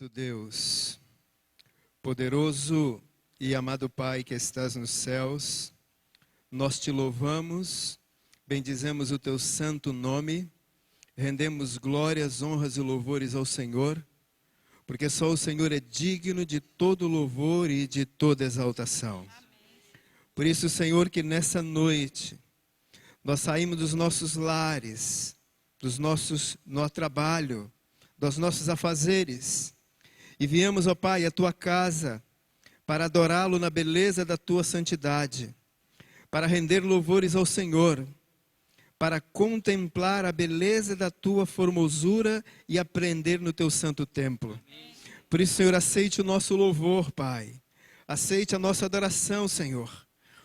Querido Deus, poderoso e amado Pai que estás nos céus, nós te louvamos, bendizemos o teu santo nome, rendemos glórias, honras e louvores ao Senhor, porque só o Senhor é digno de todo louvor e de toda exaltação. Por isso, Senhor, que nessa noite nós saímos dos nossos lares, no trabalho, dos nossos afazeres, e viemos, ó Pai, à tua casa, para adorá-lo na beleza da tua santidade, para render louvores ao Senhor, para contemplar a beleza da tua formosura e aprender no teu santo templo. Por isso, Senhor, aceite o nosso louvor, Pai. Aceite a nossa adoração, Senhor,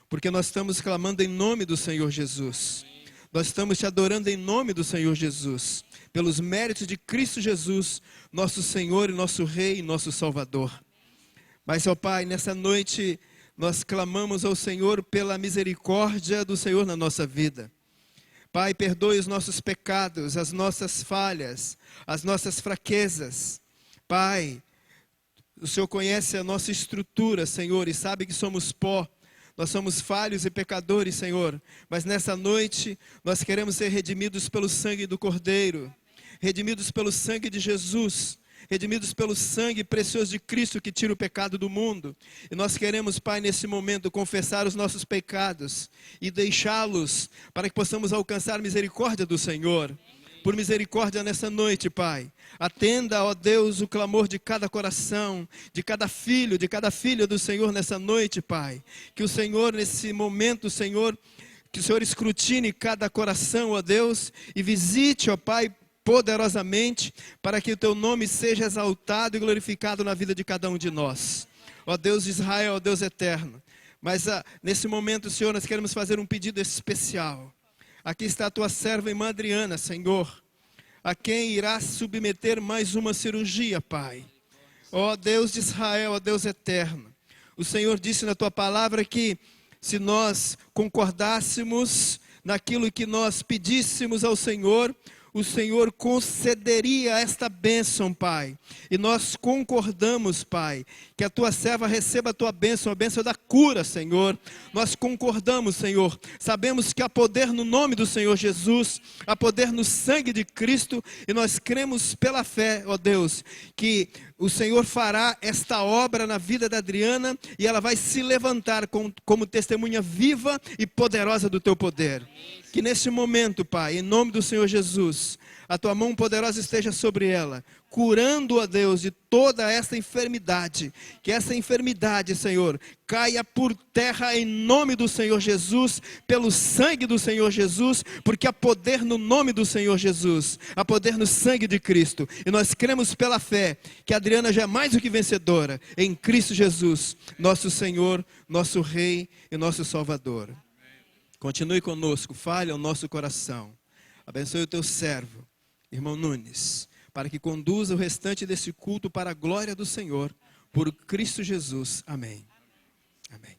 porque nós estamos clamando em nome do Senhor Jesus. Nós estamos te adorando em nome do Senhor Jesus, pelos méritos de Cristo Jesus, nosso Senhor e nosso Rei e nosso Salvador. Mas, ó Pai, nessa noite nós clamamos ao Senhor pela misericórdia do Senhor na nossa vida. Pai, perdoe os nossos pecados, as nossas falhas, as nossas fraquezas. Pai, o Senhor conhece a nossa estrutura, Senhor, e sabe que somos pó. Nós somos falhos e pecadores, Senhor, mas nessa noite nós queremos ser redimidos pelo sangue do Cordeiro, redimidos pelo sangue de Jesus, redimidos pelo sangue precioso de Cristo que tira o pecado do mundo. E nós queremos, Pai, nesse momento confessar os nossos pecados e deixá-los para que possamos alcançar a misericórdia do Senhor. Por misericórdia nessa noite, Pai, atenda, ó Deus, o clamor de cada coração, de cada filho, de cada filha do Senhor nessa noite, Pai. Que o Senhor, nesse momento, Senhor, que o Senhor escrutine cada coração, ó Deus, e visite, ó Pai, poderosamente, para que o teu nome seja exaltado e glorificado na vida de cada um de nós. Ó Deus de Israel, ó Deus eterno. Mas nesse momento, Senhor, nós queremos fazer um pedido especial. Aqui está a tua serva irmã Adriana, Senhor, a quem irá submeter mais uma cirurgia, Pai. Ó Deus de Israel, ó Deus eterno. O Senhor disse na tua palavra que se nós concordássemos naquilo que nós pedíssemos ao Senhor, o Senhor concederia esta bênção, Pai. E nós concordamos, Pai, que a tua serva receba a tua bênção, a bênção da cura, Senhor. Nós concordamos, Senhor. Sabemos que há poder no nome do Senhor Jesus, há poder no sangue de Cristo, e nós cremos pela fé, ó Deus, que o Senhor fará esta obra na vida da Adriana, e ela vai se levantar como testemunha viva e poderosa do teu poder. Que neste momento, Pai, em nome do Senhor Jesus, a tua mão poderosa esteja sobre ela, curando, ó Deus, de toda essa enfermidade. Que essa enfermidade, Senhor, caia por terra em nome do Senhor Jesus, pelo sangue do Senhor Jesus, porque há poder no nome do Senhor Jesus, há poder no sangue de Cristo. E nós cremos pela fé que a Adriana já é mais do que vencedora em Cristo Jesus, nosso Senhor, nosso Rei e nosso Salvador. Continue conosco, fale ao nosso coração. Abençoe o teu servo, irmão Nunes, para que conduza o restante desse culto para a glória do Senhor, por Cristo Jesus. Amém. Amém.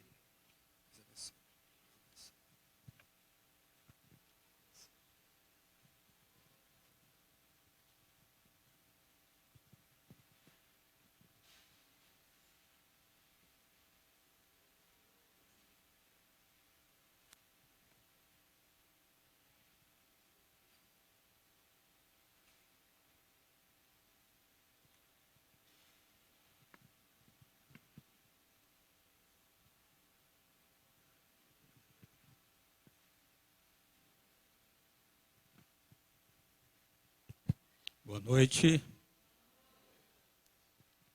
Boa noite.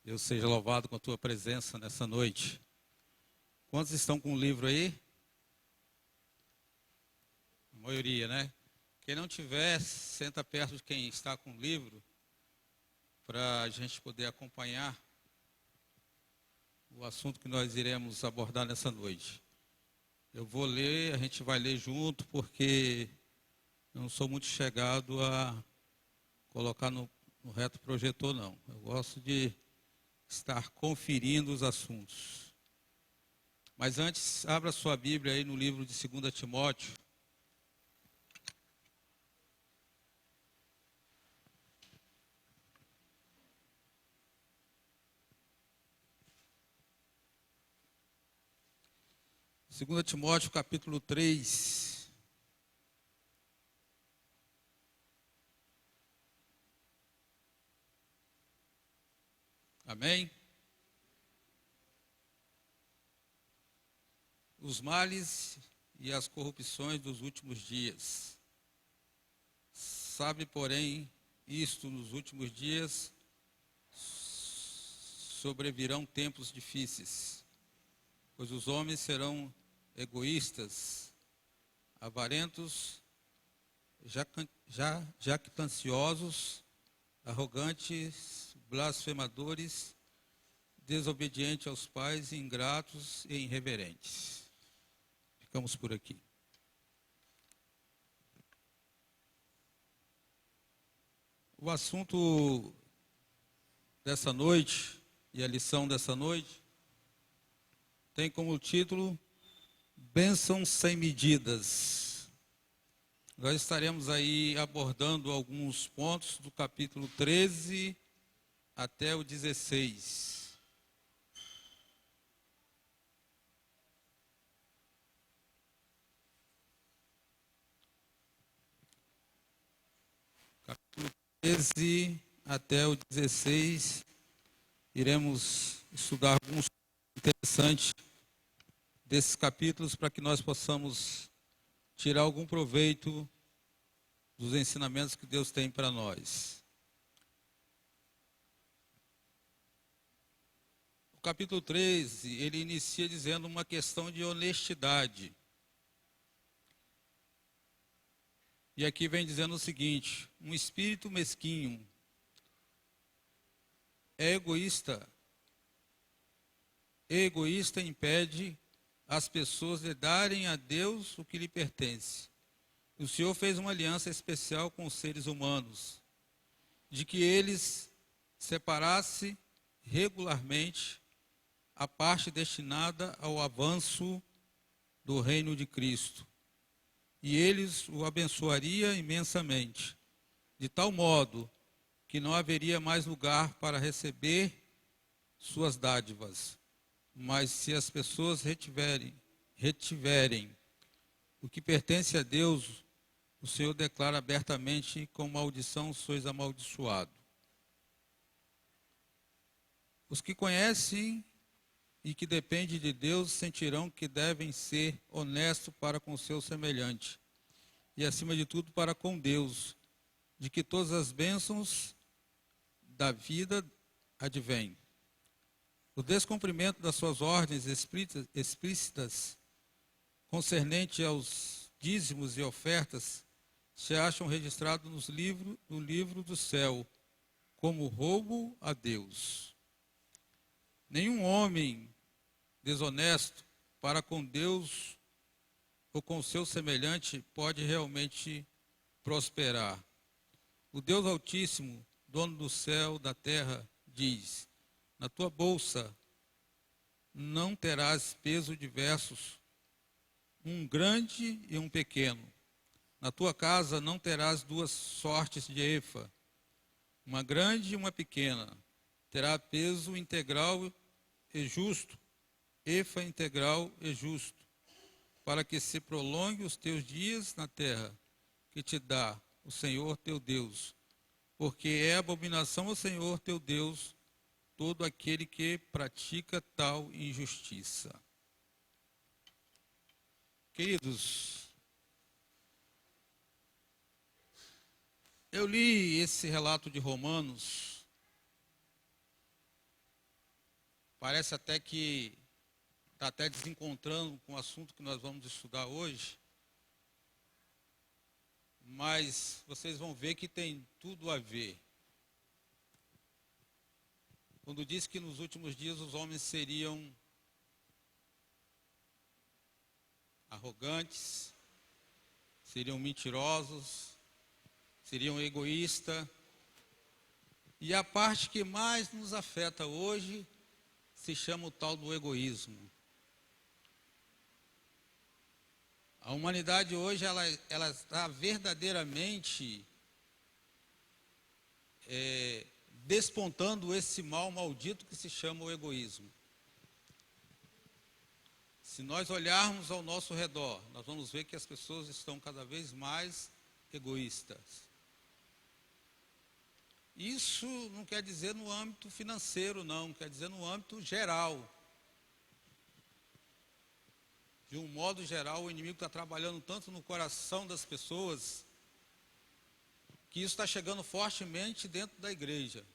Deus seja louvado com a tua presença nessa noite. Quantos estão com o livro aí? A maioria, né? Quem não tiver, senta perto de quem está com o livro, para a gente poder acompanhar o assunto que nós iremos abordar nessa noite. Eu vou ler, a gente vai ler junto, porque eu não sou muito chegado a colocar no reto projetor, não. Eu gosto de estar conferindo os assuntos. Mas antes, abra sua Bíblia aí no livro de 2 Timóteo. 2 Timóteo capítulo 3. Amém? Os males e as corrupções dos últimos dias. Sabe, porém, isto nos últimos dias sobrevirão tempos difíceis, pois os homens serão egoístas, avarentos, jactanciosos, arrogantes, blasfemadores, desobedientes aos pais, ingratos e irreverentes. Ficamos por aqui. O assunto dessa noite e a lição dessa noite tem como título Bênção sem medidas. Nós estaremos aí abordando alguns pontos do capítulo 13 até o 16. Capítulo 13 até o 16, iremos estudar alguns interessantes desses capítulos para que nós possamos tirar algum proveito dos ensinamentos que Deus tem para nós. O capítulo 13, ele inicia dizendo uma questão de honestidade. E aqui vem dizendo o seguinte: um espírito mesquinho é egoísta. Egoísta impede as pessoas de darem a Deus o que lhe pertence. O Senhor fez uma aliança especial com os seres humanos, de que eles separassem regularmente a parte destinada ao avanço do reino de Cristo. E eles o abençoaria imensamente, de tal modo que não haveria mais lugar para receber suas dádivas. Mas se as pessoas retiverem o que pertence a Deus, o Senhor declara abertamente: com maldição sois amaldiçoado. Os que conhecem e que dependem de Deus sentirão que devem ser honestos para com seu semelhante e, acima de tudo, para com Deus, de que todas as bênçãos da vida advêm. O descumprimento das suas ordens explícitas concernente aos dízimos e ofertas se acham registrados no livro do céu como roubo a Deus. Nenhum homem desonesto para com Deus ou com seu semelhante pode realmente prosperar. O Deus Altíssimo, dono do céu e da terra, diz: na tua bolsa não terás peso diversos, um grande e um pequeno. Na tua casa não terás duas sortes de efa, uma grande e uma pequena. Terá peso integral e justo, efa integral e justo, para que se prolongue os teus dias na terra, que te dá o Senhor teu Deus. Porque é abominação ao Senhor teu Deus todo aquele que pratica tal injustiça. Queridos, eu li esse relato de Romanos, parece até que está até desencontrando com o assunto que nós vamos estudar hoje, mas vocês vão ver que tem tudo a ver. Quando diz que nos últimos dias os homens seriam arrogantes, seriam mentirosos, seriam egoístas. E a parte que mais nos afeta hoje se chama o tal do egoísmo. A humanidade hoje ela está verdadeiramente despontando esse mal maldito que se chama o egoísmo. Se nós olharmos ao nosso redor, nós vamos ver que as pessoas estão cada vez mais egoístas. Isso não quer dizer no âmbito financeiro, não, quer dizer no âmbito geral. De um modo geral, o inimigo está trabalhando tanto no coração das pessoas, que isso está chegando fortemente dentro da igreja.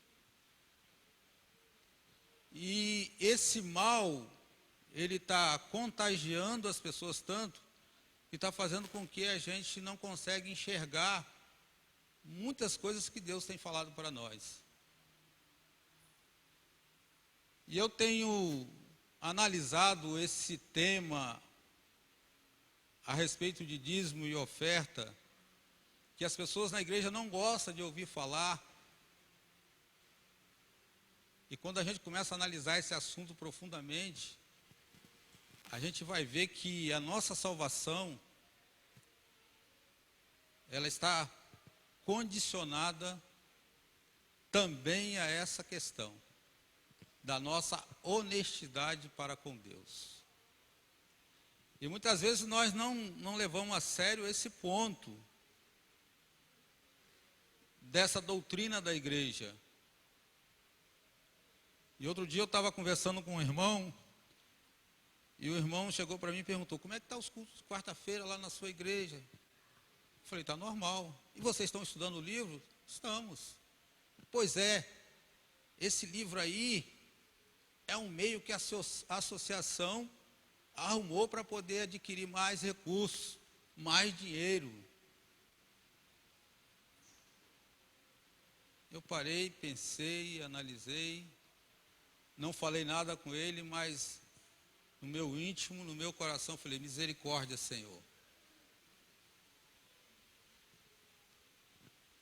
E esse mal, ele está contagiando as pessoas tanto, que está fazendo com que a gente não consiga enxergar muitas coisas que Deus tem falado para nós. E eu tenho analisado esse tema a respeito de dízimo e oferta, que as pessoas na igreja não gostam de ouvir falar. E quando a gente começa a analisar esse assunto profundamente, a gente vai ver que a nossa salvação, ela está condicionada também a essa questão da nossa honestidade para com Deus. E muitas vezes nós não levamos a sério esse ponto dessa doutrina da igreja. E outro dia eu estava conversando com um irmão, e o irmão chegou para mim e perguntou: como é que está os cultos de quarta-feira lá na sua igreja? Eu falei: está normal. E vocês estão estudando o livro? Estamos. Pois é, esse livro aí é um meio que a associação arrumou para poder adquirir mais recursos, mais dinheiro. Eu parei, pensei, analisei, não falei nada com ele, mas no meu íntimo, no meu coração, falei: misericórdia, Senhor.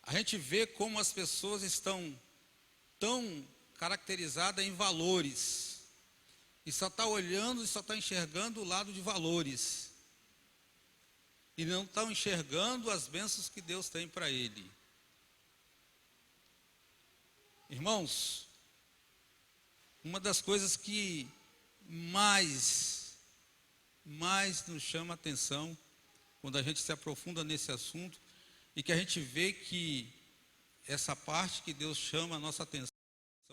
A gente vê como as pessoas estão tão caracterizadas em valores, e só está olhando e só está enxergando o lado de valores, e não estão enxergando as bênçãos que Deus tem para ele. Irmãos, uma das coisas que mais nos chama a atenção, quando a gente se aprofunda nesse assunto, e que a gente vê que essa parte que Deus chama a nossa atenção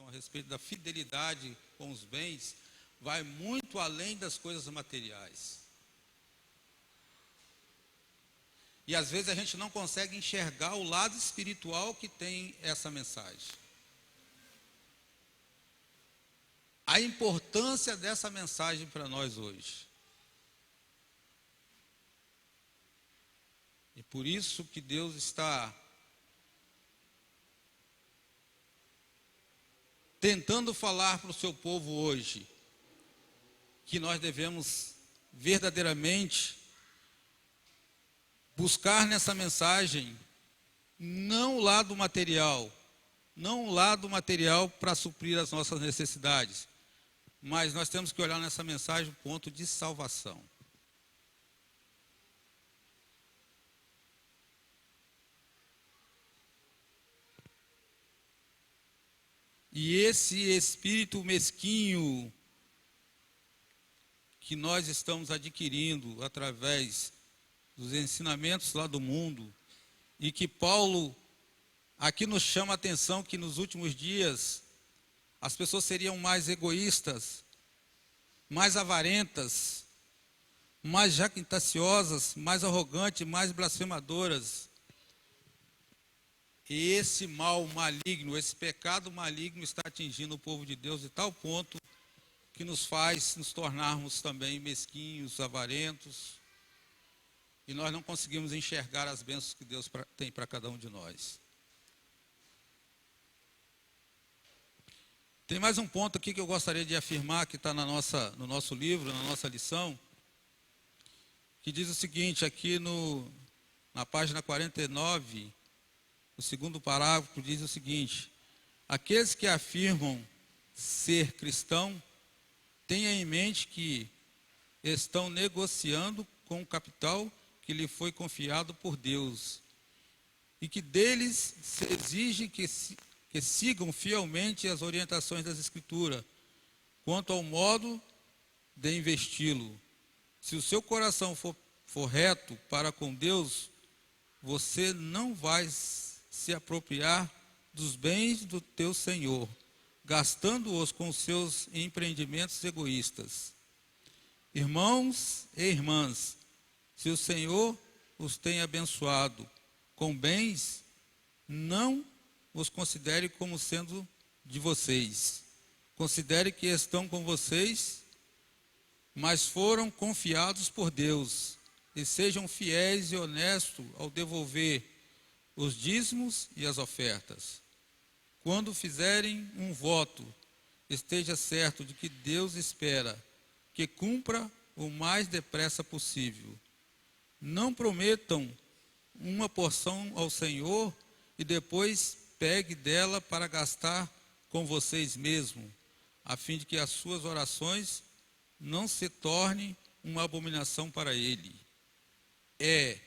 a respeito da fidelidade com os bens, vai muito além das coisas materiais. E às vezes a gente não consegue enxergar o lado espiritual que tem essa mensagem. A importância dessa mensagem para nós hoje. E por isso que Deus está tentando falar para o seu povo hoje, que nós devemos verdadeiramente buscar nessa mensagem não o lado material, não o lado material para suprir as nossas necessidades, mas nós temos que olhar nessa mensagem o ponto de salvação. E esse espírito mesquinho que nós estamos adquirindo através dos ensinamentos lá do mundo, e que Paulo aqui nos chama a atenção que nos últimos dias as pessoas seriam mais egoístas, mais avarentas, mais jactanciosas, mais arrogantes, mais blasfemadoras. E esse mal maligno, esse pecado maligno está atingindo o povo de Deus de tal ponto que nos faz nos tornarmos também mesquinhos, avarentos, e nós não conseguimos enxergar as bênçãos que Deus tem para cada um de nós. Tem mais um ponto aqui que eu gostaria de afirmar, que está no nosso livro, na nossa lição, que diz o seguinte, aqui na página 49, o segundo parágrafo diz o seguinte: aqueles que afirmam ser cristão, tenham em mente que estão negociando com o capital que lhe foi confiado por Deus, e que deles se exige que sigam fielmente as orientações das Escrituras, quanto ao modo de investi-lo, Se o seu coração for reto para com Deus, você não vai se apropriar dos bens do teu Senhor, gastando-os com seus empreendimentos egoístas. Irmãos e irmãs, se o Senhor os tem abençoado com bens, não os considere como sendo de vocês. Considere que estão com vocês, mas foram confiados por Deus, e sejam fiéis e honestos ao devolver os dízimos e as ofertas. Quando fizerem um voto, esteja certo de que Deus espera que cumpra o mais depressa possível. Não prometam uma porção ao Senhor e depois pegue dela para gastar com vocês mesmos, a fim de que as suas orações não se tornem uma abominação para Ele. É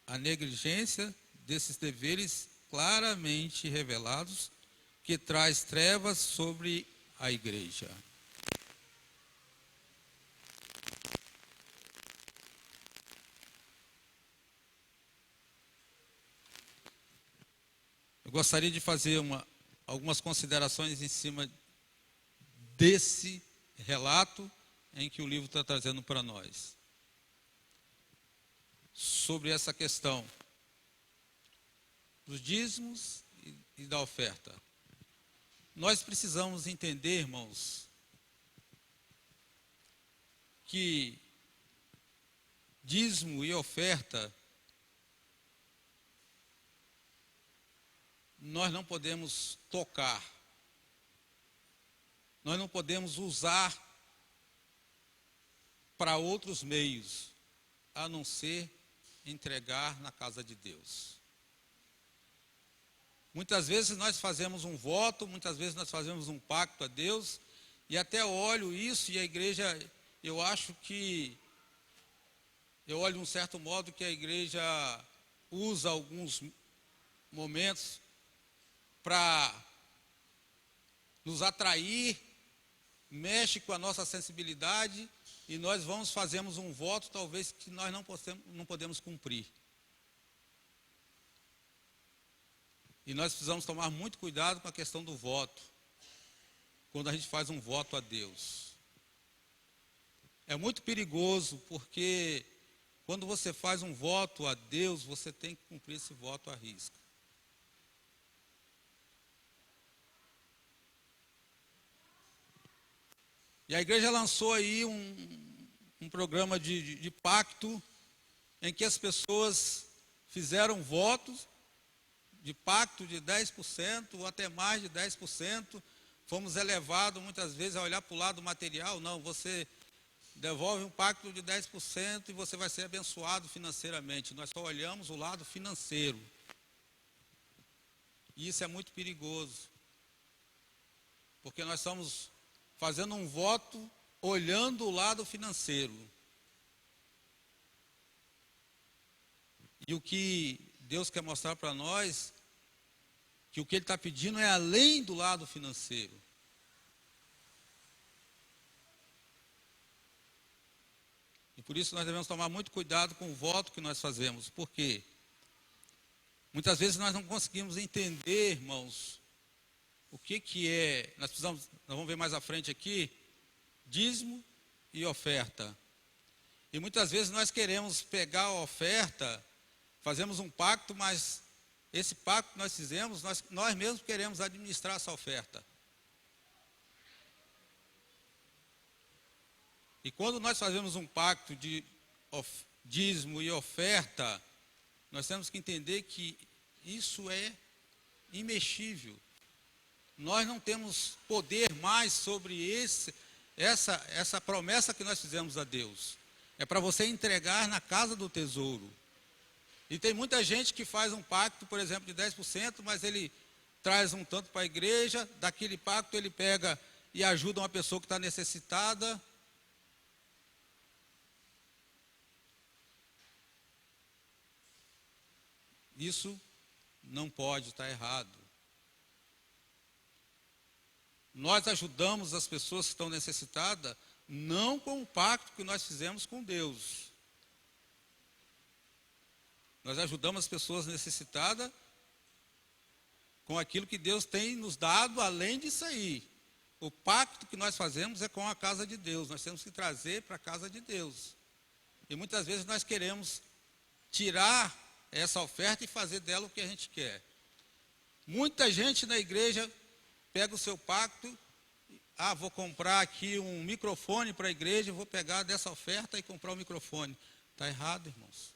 a negligência desses deveres claramente revelados que traz trevas sobre a igreja. Eu gostaria de fazer algumas considerações em cima desse relato em que o livro está trazendo para nós. Sobre essa questão dos dízimos e da oferta. Nós precisamos entender, irmãos, que dízimo e oferta nós não podemos tocar, nós não podemos usar para outros meios, a não ser entregar na casa de Deus. Muitas vezes nós fazemos um voto, muitas vezes nós fazemos um pacto a Deus, e até olho isso, e a igreja, eu olho de um certo modo que a igreja usa alguns momentos para nos atrair, mexe com a nossa sensibilidade, e nós fazemos um voto, talvez, que nós não podemos cumprir. E nós precisamos tomar muito cuidado com a questão do voto, quando a gente faz um voto a Deus. É muito perigoso, porque quando você faz um voto a Deus, você tem que cumprir esse voto à risca. E a igreja lançou aí um programa de pacto, em que as pessoas fizeram votos de pacto de 10%, ou até mais de 10%. Fomos elevados muitas vezes a olhar para o lado material. Não, você devolve um pacto de 10% e você vai ser abençoado financeiramente. Nós só olhamos o lado financeiro. E isso é muito perigoso, porque nós estamos fazendo um voto olhando o lado financeiro. E o que Deus quer mostrar para nós, que o que Ele está pedindo é além do lado financeiro. E por isso nós devemos tomar muito cuidado com o voto que nós fazemos. Por quê? Muitas vezes nós não conseguimos entender, irmãos, o que é, nós vamos ver mais à frente aqui, dízimo e oferta. E muitas vezes nós queremos pegar a oferta, fazemos um pacto, mas esse pacto que nós fizemos, nós mesmos queremos administrar essa oferta. E quando nós fazemos um pacto de dízimo e oferta, nós temos que entender que isso é imexível. Nós não temos poder mais sobre essa promessa que nós fizemos a Deus. É para você entregar na casa do tesouro. E tem muita gente que faz um pacto, por exemplo, de 10%, mas ele traz um tanto para a igreja, daquele pacto ele pega e ajuda uma pessoa que está necessitada. Isso não pode, está errado. Nós ajudamos as pessoas que estão necessitadas não com o pacto que nós fizemos com Deus. Nós ajudamos as pessoas necessitadas com aquilo que Deus tem nos dado, além disso aí. O pacto que nós fazemos é com a casa de Deus. Nós temos que trazer para a casa de Deus. E muitas vezes nós queremos tirar essa oferta e fazer dela o que a gente quer. Muita gente na igreja pega o seu pacto, vou comprar aqui um microfone para a igreja, vou pegar dessa oferta e comprar um microfone. Está errado, irmãos.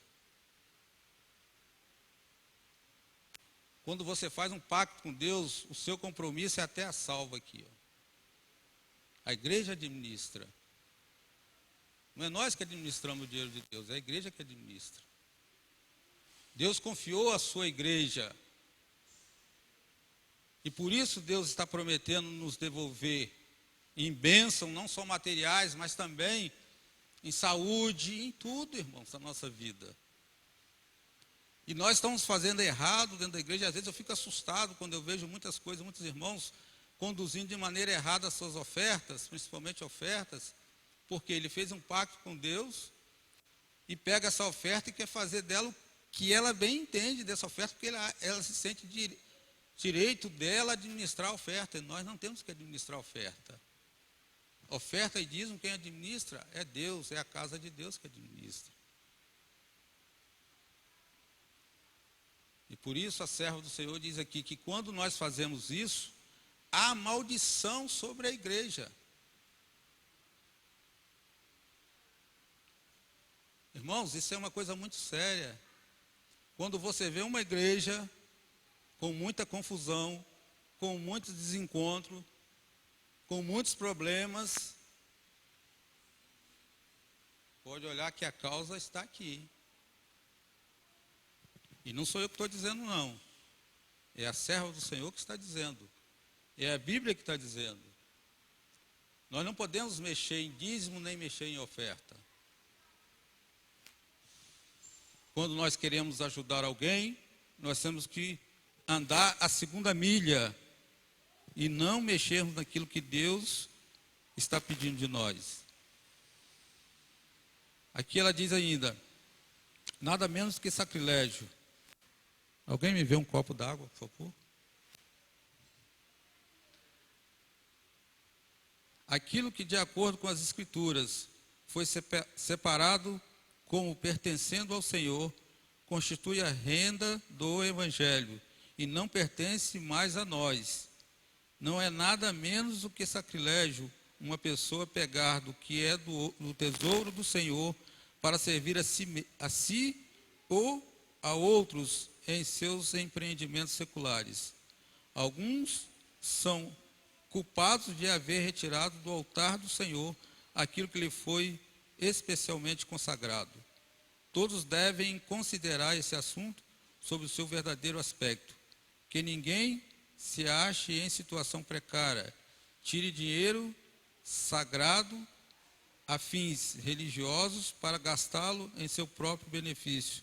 Quando você faz um pacto com Deus, o seu compromisso é até a salva aqui. A igreja administra. Não é nós que administramos o dinheiro de Deus, é a igreja que administra. Deus confiou a sua igreja. E por isso Deus está prometendo nos devolver em bênção, não só materiais, mas também em saúde, em tudo, irmãos, da nossa vida. E nós estamos fazendo errado dentro da igreja. Às vezes eu fico assustado quando eu vejo muitas coisas, muitos irmãos conduzindo de maneira errada as suas ofertas, principalmente ofertas, porque ele fez um pacto com Deus e pega essa oferta e quer fazer dela o que ela bem entende dessa oferta, porque ela se sente direito dela administrar a oferta. E nós não temos que administrar a oferta. Oferta e dízimo, quem administra é Deus, é a casa de Deus que administra. E por isso a serva do Senhor diz aqui que quando nós fazemos isso, há maldição sobre a igreja. Irmãos, isso é uma coisa muito séria. Quando você vê uma igreja com muita confusão, com muito desencontro, com muitos problemas, pode olhar que a causa está aqui. E não sou eu que estou dizendo, não. É a serva do Senhor que está dizendo. É a Bíblia que está dizendo. Nós não podemos mexer em dízimo nem mexer em oferta. Quando nós queremos ajudar alguém, nós temos que andar a segunda milha e não mexermos naquilo que Deus está pedindo de nós. Aqui ela diz ainda, nada menos que sacrilégio. Alguém me vê um copo d'água, por favor? Aquilo que, de acordo com as Escrituras, foi separado como pertencendo ao Senhor, constitui a renda do Evangelho e não pertence mais a nós. Não é nada menos do que sacrilégio uma pessoa pegar do que é do tesouro do Senhor para servir a si ou a outros em seus empreendimentos seculares. Alguns são culpados de haver retirado do altar do Senhor aquilo que lhe foi especialmente consagrado. Todos devem considerar esse assunto sob o seu verdadeiro aspecto, que ninguém se ache em situação precária, tire dinheiro sagrado a fins religiosos para gastá-lo em seu próprio benefício,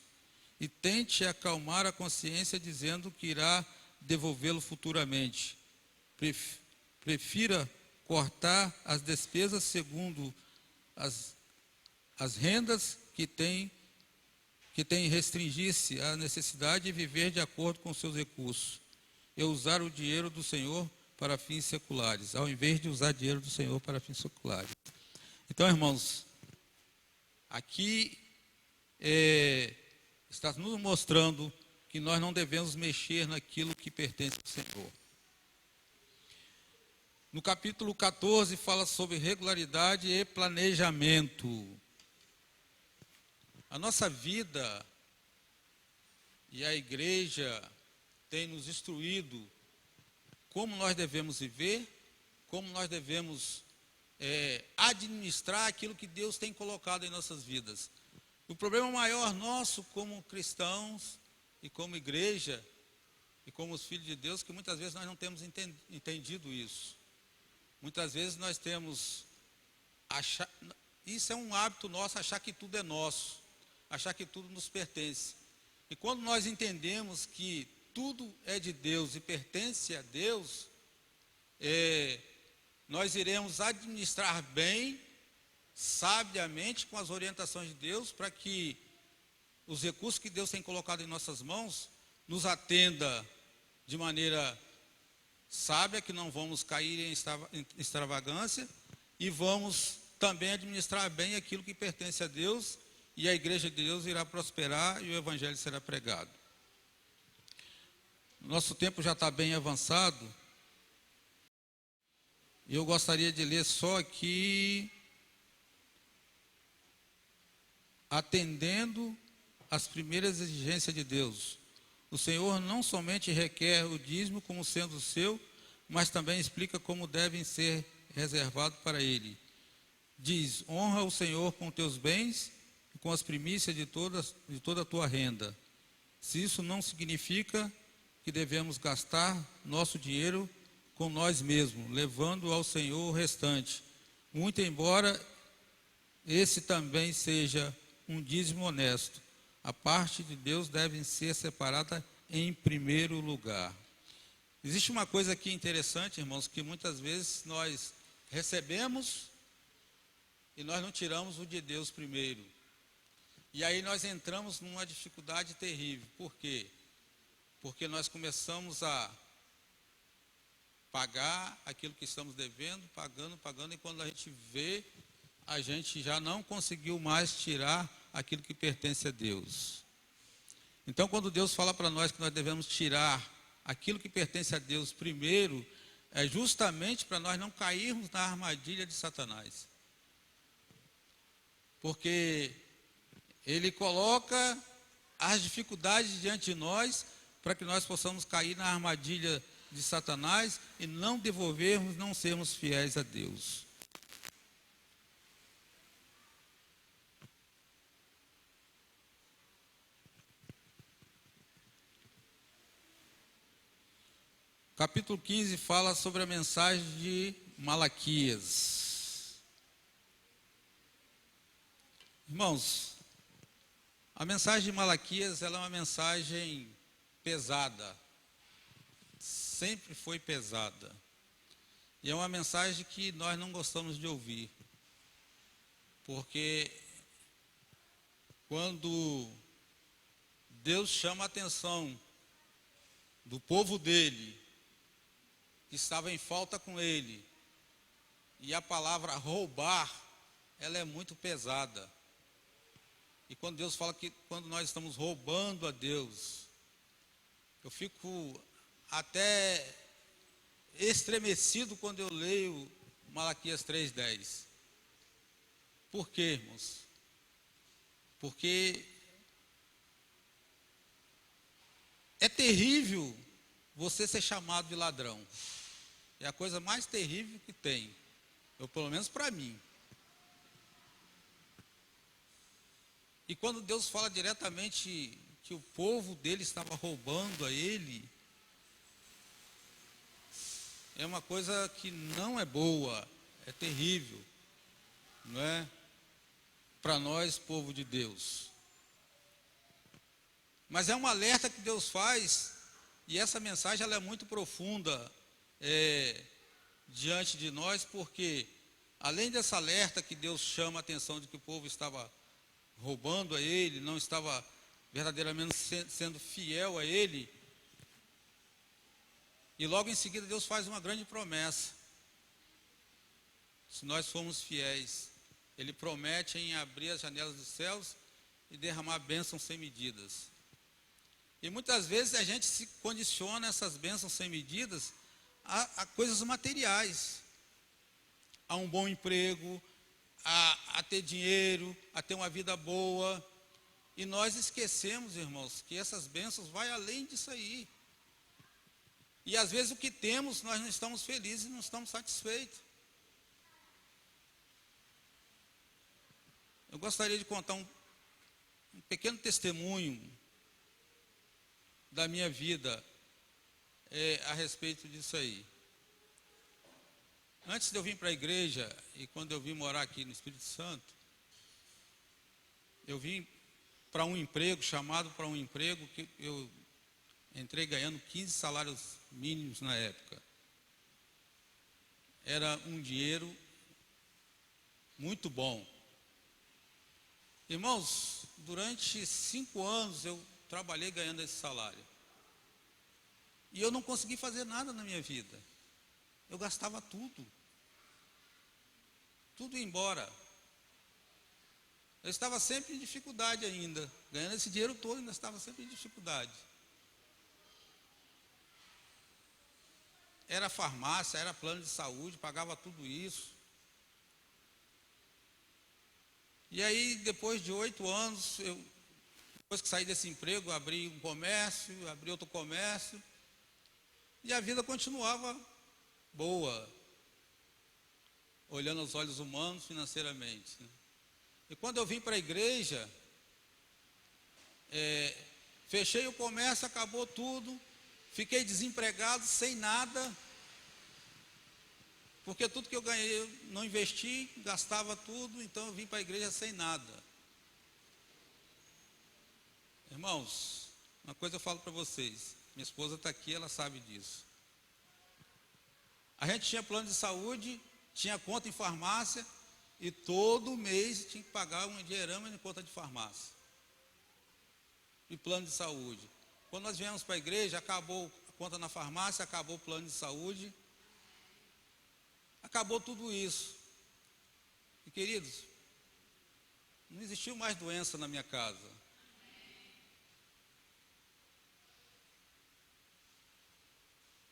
e tente acalmar a consciência dizendo que irá devolvê-lo futuramente. Prefira cortar as despesas segundo as rendas que tem restringir-se à necessidade de viver de acordo com seus recursos e usar o dinheiro do Senhor para fins seculares, ao invés de usar dinheiro do Senhor para fins seculares. Então, irmãos, aqui está nos mostrando que nós não devemos mexer naquilo que pertence ao Senhor. No capítulo 14 fala sobre regularidade e planejamento. A nossa vida e a igreja tem nos instruído como nós devemos viver, como nós devemos administrar aquilo que Deus tem colocado em nossas vidas. O problema maior nosso como cristãos e como igreja e como os filhos de Deus, que muitas vezes nós não temos entendido isso. Muitas vezes nós temos isso é um hábito nosso, achar que tudo é nosso, achar que tudo nos pertence. E quando nós entendemos que tudo é de Deus e pertence a Deus, nós iremos administrar bem sabiamente com as orientações de Deus, para que os recursos que Deus tem colocado em nossas mãos nos atenda de maneira sábia, que não vamos cair em extravagância, e vamos também administrar bem aquilo que pertence a Deus, e a igreja de Deus irá prosperar e o evangelho será pregado. Nosso tempo já está bem avançado, e eu gostaria de ler só aqui, atendendo às primeiras exigências de Deus. O Senhor não somente requer o dízimo como sendo seu, mas também explica como devem ser reservados para ele. Diz: honra o Senhor com teus bens e com as primícias de toda a tua renda. Se isso não significa que devemos gastar nosso dinheiro com nós mesmos, levando ao Senhor o restante, muito embora esse também seja um dízimo honesto, a parte de Deus deve ser separada em primeiro lugar. Existe uma coisa aqui interessante, irmãos, que muitas vezes nós recebemos e nós não tiramos o de Deus primeiro. E aí nós entramos numa dificuldade terrível. Por quê? Porque nós começamos a pagar aquilo que estamos devendo, pagando, e quando a gente vê, a gente já não conseguiu mais tirar aquilo que pertence a Deus. Então, quando Deus fala para nós que nós devemos tirar aquilo que pertence a Deus primeiro, é justamente para nós não cairmos na armadilha de Satanás. Porque ele coloca as dificuldades diante de nós para que nós possamos cair na armadilha de Satanás e não devolvermos, não sermos fiéis a Deus. Capítulo 15 fala sobre a mensagem de Malaquias. Irmãos, a mensagem de Malaquias, ela é uma mensagem pesada. Sempre foi pesada. E é uma mensagem que nós não gostamos de ouvir. Porque quando Deus chama a atenção do povo dele, que estava em falta com ele, e a palavra roubar, ela é muito pesada. E quando Deus fala que quando nós estamos roubando a Deus, eu fico até estremecido quando eu leio Malaquias 3:10. Por quê, irmãos? Porque é terrível você ser chamado de ladrão. É a coisa mais terrível que tem, ou pelo menos para mim. E quando Deus fala diretamente que o povo dele estava roubando a ele, é uma coisa que não é boa, é terrível, não é? Para nós, povo de Deus. Mas é um alerta que Deus faz, e essa mensagem ela é muito profunda diante de nós, porque além desse alerta que Deus chama a atenção de que o povo estava roubando a ele, não estava verdadeiramente sendo fiel a ele, e logo em seguida Deus faz uma grande promessa. Se nós formos fiéis, Ele promete em abrir as janelas dos céus e derramar bênçãos sem medidas. E muitas vezes a gente se condiciona essas bênçãos sem medidas a coisas materiais, a um bom emprego, a ter dinheiro, a ter uma vida boa. E nós esquecemos, irmãos, que essas bênçãos vão além disso aí. E às vezes o que temos, nós não estamos felizes e não estamos satisfeitos. Eu gostaria de contar um pequeno testemunho da minha vida a respeito disso aí. Antes de eu vir para a igreja, e quando eu vim morar aqui no Espírito Santo, eu vim para um emprego, chamado para um emprego que eu entrei ganhando 15 salários mínimos na época. Era um dinheiro muito bom. Irmãos, durante 5 anos eu trabalhei ganhando esse salário. E eu não consegui fazer nada na minha vida. Eu gastava tudo. Tudo ia embora. Eu estava sempre em dificuldade ainda. Ganhando esse dinheiro todo, ainda estava sempre em dificuldade. Era farmácia, era plano de saúde, pagava tudo isso. E aí, depois de 8 anos, depois que saí desse emprego, abri um comércio, abri outro comércio. E a vida continuava boa, olhando aos olhos humanos financeiramente, né? E quando eu vim para a igreja, fechei o comércio, acabou tudo, fiquei desempregado, sem nada, porque tudo que eu ganhei eu não investi, gastava tudo, então eu vim para a igreja sem nada. Irmãos, uma coisa eu falo para vocês, minha esposa está aqui, ela sabe disso. A gente tinha plano de saúde, tinha conta em farmácia, e todo mês tinha que pagar um dinheirama em conta de farmácia. E plano de saúde. Quando nós viemos para a igreja, acabou a conta na farmácia, acabou o plano de saúde, acabou tudo isso. E queridos, não existiu mais doença na minha casa.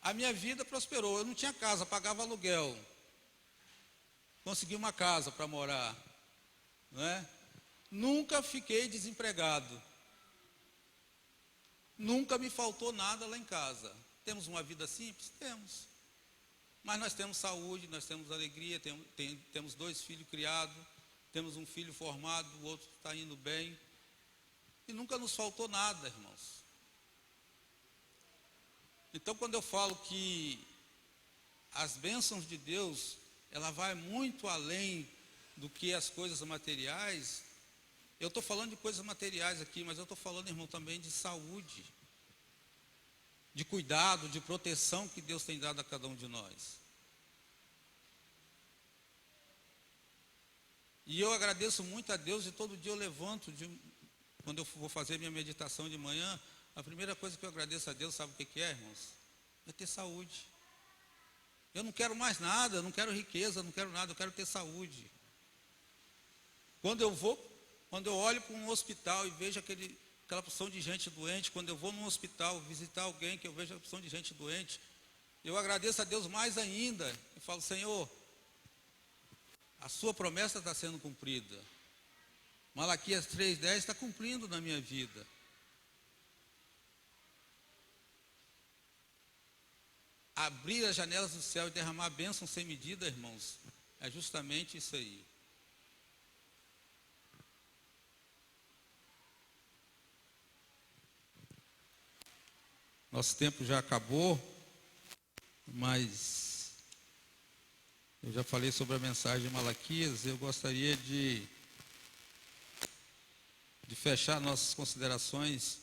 A minha vida prosperou, eu não tinha casa, pagava aluguel. Consegui uma casa para morar, não é? Nunca fiquei desempregado. Nunca me faltou nada lá em casa. Temos uma vida simples? Temos. Mas nós temos saúde, nós temos alegria, temos 2 filhos criados, temos um filho formado, o outro está indo bem. E nunca nos faltou nada, irmãos. Então, quando eu falo que as bênçãos de Deus, ela vai muito além do que as coisas materiais. Eu estou falando de coisas materiais aqui, mas eu estou falando, irmão, também de saúde, de cuidado, de proteção que Deus tem dado a cada um de nós. E eu agradeço muito a Deus, e todo dia eu levanto, quando eu vou fazer minha meditação de manhã, a primeira coisa que eu agradeço a Deus, sabe o que é, irmãos? É ter saúde. Eu não quero mais nada, não quero riqueza, não quero nada, eu quero ter saúde. Quando eu olho para um hospital e vejo aquela porção de gente doente, quando eu vou num hospital visitar alguém que eu vejo a porção de gente doente, eu agradeço a Deus mais ainda e falo: Senhor, a sua promessa está sendo cumprida. Malaquias 3:10 está cumprindo na minha vida. Abrir as janelas do céu e derramar bênção sem medida, irmãos, é justamente isso aí. Nosso tempo já acabou, mas eu já falei sobre a mensagem de Malaquias. Eu gostaria de fechar nossas considerações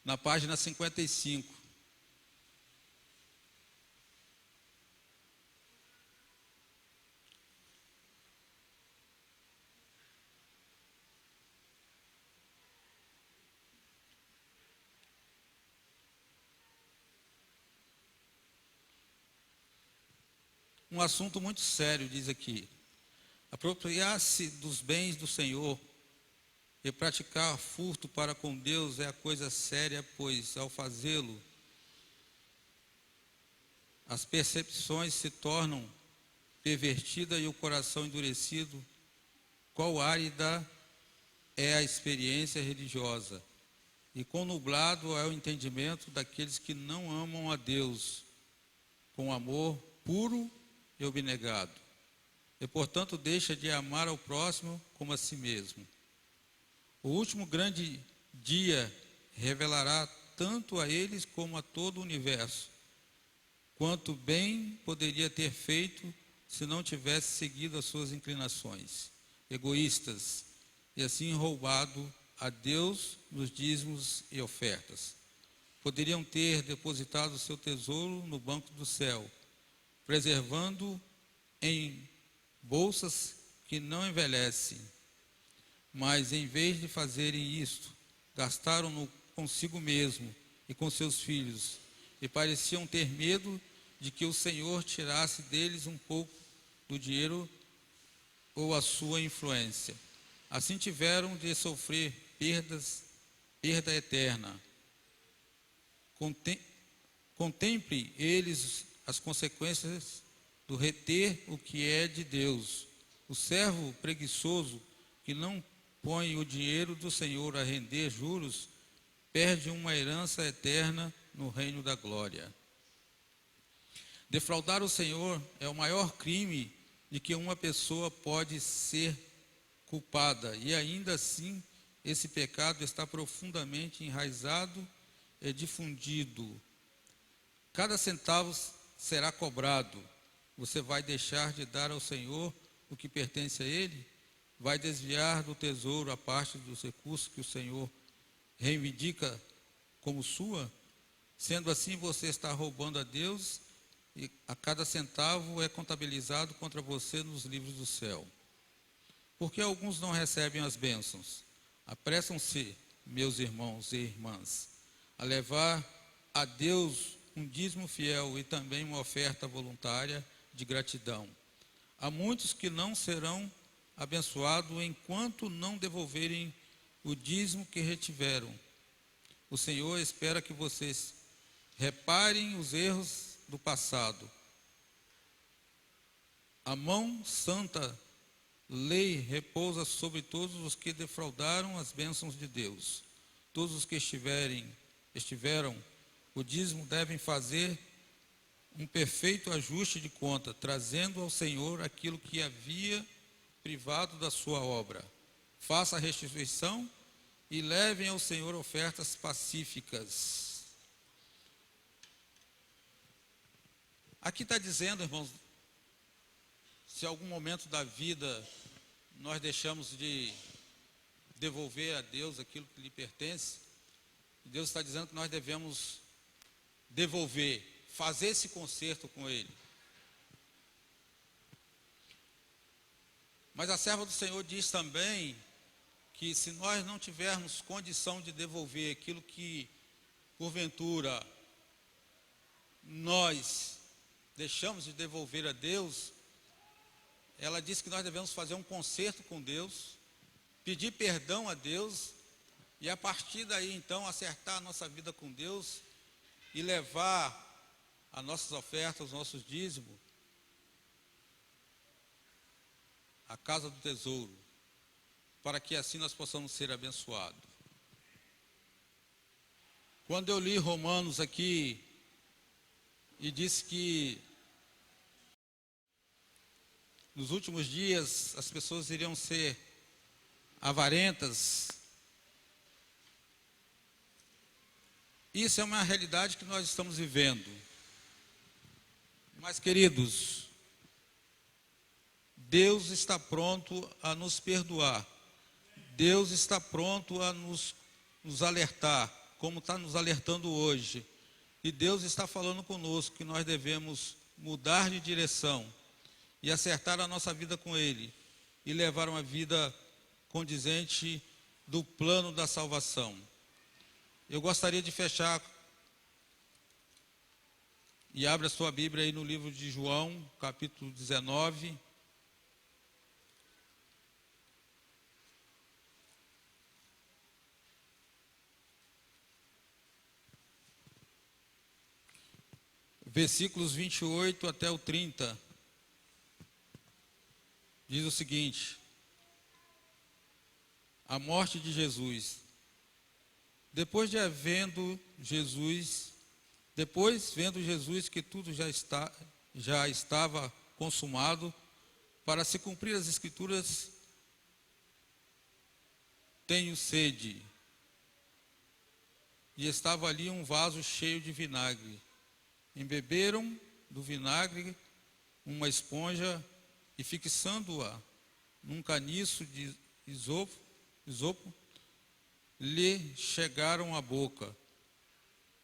na página 55. Um assunto muito sério, diz aqui: apropriar-se dos bens do Senhor e praticar furto para com Deus é a coisa séria, pois ao fazê-lo, as percepções se tornam pervertidas e o coração endurecido. Qual árida é a experiência religiosa, e quão nublado é o entendimento daqueles que não amam a Deus com amor puro e abnegado, e portanto deixa de amar ao próximo como a si mesmo. O último grande dia revelará tanto a eles como a todo o universo quanto bem poderia ter feito se não tivesse seguido as suas inclinações egoístas e assim roubado a Deus nos dízimos e ofertas. Poderiam ter depositado o seu tesouro no banco do céu, preservando em bolsas que não envelhece. Mas em vez de fazerem isto, gastaram-no consigo mesmo e com seus filhos, e pareciam ter medo de que o Senhor tirasse deles um pouco do dinheiro ou a sua influência. Assim tiveram de sofrer perda eterna. Contemple eles as consequências do reter o que é de Deus. O servo preguiçoso que não põe o dinheiro do Senhor a render juros, perde uma herança eterna no reino da glória. Defraudar o Senhor é o maior crime de que uma pessoa pode ser culpada, e ainda assim esse pecado está profundamente enraizado e difundido. Cada centavo será cobrado. Você vai deixar de dar ao Senhor o que pertence a Ele? Vai desviar do tesouro a parte dos recursos que o Senhor reivindica como sua? Sendo assim, você está roubando a Deus, e a cada centavo é contabilizado contra você nos livros do céu. Porque alguns não recebem as bênçãos? Apressam-se, meus irmãos e irmãs, a levar a Deus um dízimo fiel e também uma oferta voluntária de gratidão. Há muitos que não serão abençoados enquanto não devolverem o dízimo que retiveram. O Senhor espera que vocês reparem os erros do passado. A mão santa lei repousa sobre todos os que defraudaram as bênçãos de Deus. Todos os que estiveram, o dízimo devem fazer um perfeito ajuste de conta, trazendo ao Senhor aquilo que havia privado da sua obra. Faça a restituição e levem ao Senhor ofertas pacíficas. Aqui está dizendo, irmãos, se algum momento da vida nós deixamos de devolver a Deus aquilo que lhe pertence, Deus está dizendo que nós devemos devolver, fazer esse conserto com Ele. Mas a serva do Senhor diz também que se nós não tivermos condição de devolver aquilo que, porventura, nós deixamos de devolver a Deus, ela diz que nós devemos fazer um conserto com Deus, pedir perdão a Deus, e a partir daí, então, acertar a nossa vida com Deus e levar as nossas ofertas, os nossos dízimos, à casa do tesouro, para que assim nós possamos ser abençoados. Quando eu li Romanos aqui, e disse que nos últimos dias as pessoas iriam ser avarentas, isso é uma realidade que nós estamos vivendo. Mas, queridos, Deus está pronto a nos perdoar. Deus está pronto a nos alertar, como está nos alertando hoje. E Deus está falando conosco que nós devemos mudar de direção e acertar a nossa vida com Ele e levar uma vida condizente do plano da salvação. Eu gostaria de fechar, e abre a sua Bíblia aí no livro de João, capítulo 19. Versículos 28 até o 30. Diz o seguinte: a morte de Jesus. Depois vendo Jesus que tudo já estava consumado, para se cumprir as Escrituras, tenho sede. E estava ali um vaso cheio de vinagre. Embeberam do vinagre uma esponja e, fixando-a num caniço de isopo, lhe chegaram à boca.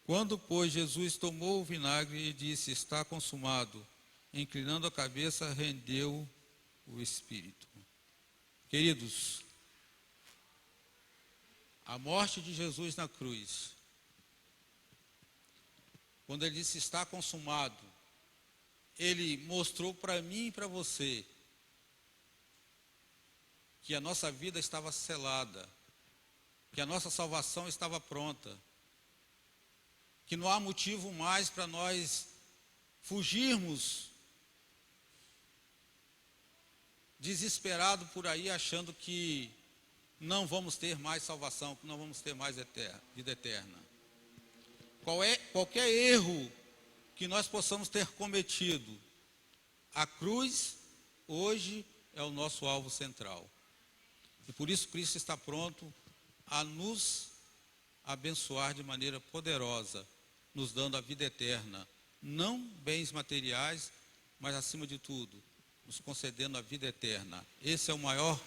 Quando, pois, Jesus tomou o vinagre e disse: está consumado, inclinando a cabeça, rendeu o espírito. Queridos, a morte de Jesus na cruz, quando ele disse está consumado, ele mostrou para mim e para você que a nossa vida estava selada, que a nossa salvação estava pronta, que não há motivo mais para nós fugirmos desesperado por aí, achando que não vamos ter mais salvação, que não vamos ter mais vida eterna. Qualquer erro que nós possamos ter cometido, a cruz hoje é o nosso alvo central. E por isso Cristo está pronto a nos abençoar de maneira poderosa, nos dando a vida eterna, não bens materiais, mas acima de tudo, nos concedendo a vida eterna. Esse é o maior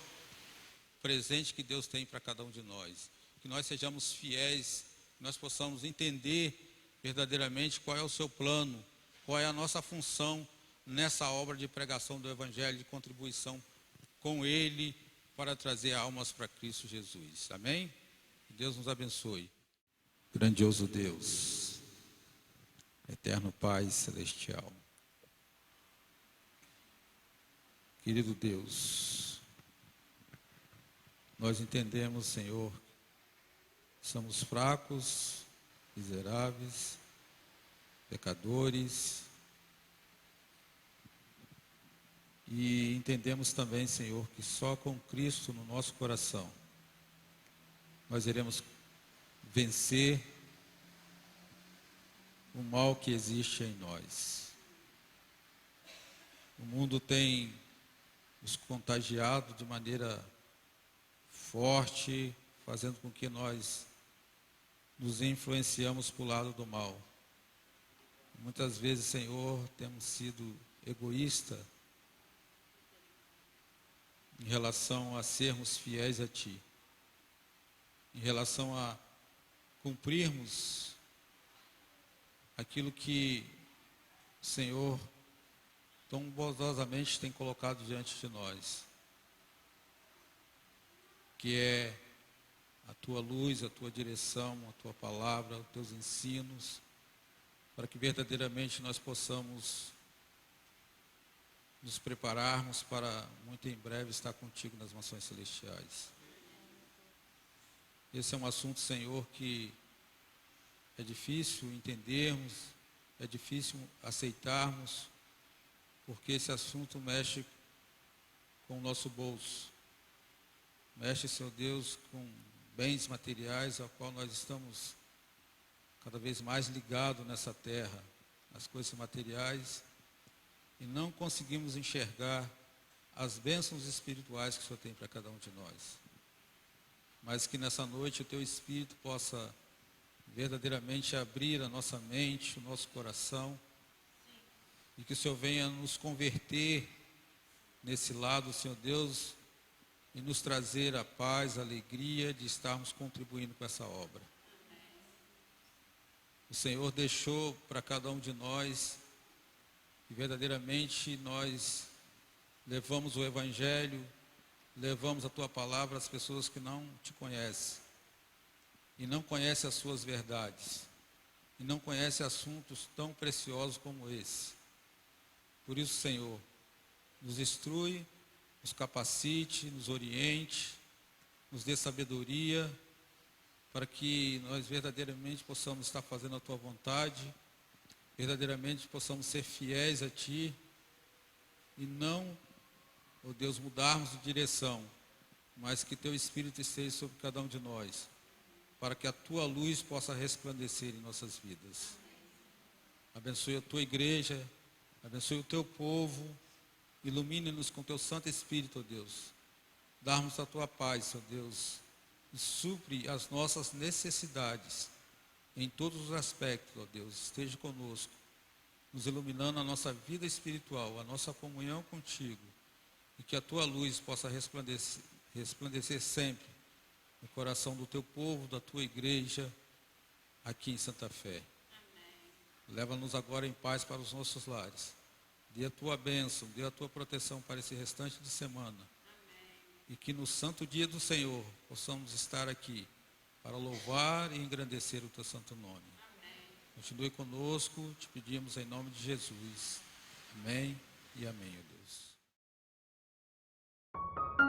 presente que Deus tem para cada um de nós. Que nós sejamos fiéis, que nós possamos entender verdadeiramente qual é o seu plano, qual é a nossa função nessa obra de pregação do Evangelho, de contribuição com Ele, para trazer almas para Cristo Jesus. Amém? Que Deus nos abençoe. Grandioso Deus, eterno Pai celestial, querido Deus, nós entendemos, Senhor, somos fracos, miseráveis, pecadores, e entendemos também, Senhor, que só com Cristo no nosso coração nós iremos vencer o mal que existe em nós. O mundo tem nos contagiado de maneira forte, fazendo com que nós nos influenciamos para o lado do mal. Muitas vezes, Senhor, temos sido egoístas em relação a sermos fiéis a Ti, em relação a cumprirmos aquilo que o Senhor tão bondosamente tem colocado diante de nós, que é a Tua luz, a Tua direção, a Tua palavra, os Teus ensinos, para que verdadeiramente nós possamos nos prepararmos para muito em breve estar contigo nas mansões celestiais. Esse é um assunto, Senhor, que é difícil entendermos, é difícil aceitarmos, porque esse assunto mexe com o nosso bolso, mexe, Senhor Deus, com bens materiais ao qual nós estamos cada vez mais ligados nessa terra, nas coisas materiais, e não conseguimos enxergar as bênçãos espirituais que o Senhor tem para cada um de nós. Mas que nessa noite o Teu Espírito possa verdadeiramente abrir a nossa mente, o nosso coração, e que o Senhor venha nos converter nesse lado, Senhor Deus, e nos trazer a paz, a alegria de estarmos contribuindo com essa obra. O Senhor deixou para cada um de nós, e verdadeiramente nós levamos o Evangelho, levamos a Tua palavra às pessoas que não Te conhecem, e não conhecem as Suas verdades, e não conhecem assuntos tão preciosos como esse. Por isso, Senhor, nos instrui, nos capacite, nos oriente, nos dê sabedoria, para que nós verdadeiramente possamos estar fazendo a Tua vontade, verdadeiramente possamos ser fiéis a Ti, e não, ó Deus, mudarmos de direção, mas que Teu Espírito esteja sobre cada um de nós, para que a Tua luz possa resplandecer em nossas vidas. Abençoe a Tua igreja, abençoe o Teu povo, ilumine-nos com Teu Santo Espírito, ó Deus. Dá-nos a Tua paz, ó Deus, e supre as nossas necessidades em todos os aspectos, ó Deus. Esteja conosco, nos iluminando a nossa vida espiritual, a nossa comunhão contigo, e que a Tua luz possa resplandecer sempre no coração do Teu povo, da Tua igreja, aqui em Santa Fé. Leva-nos agora em paz para os nossos lares. Dê a Tua bênção, dê a Tua proteção para esse restante de semana. e que no santo dia do Senhor possamos estar aqui para louvar e engrandecer o teu santo nome. Continue conosco, te pedimos em nome de Jesus. Amém e amém, ó Deus.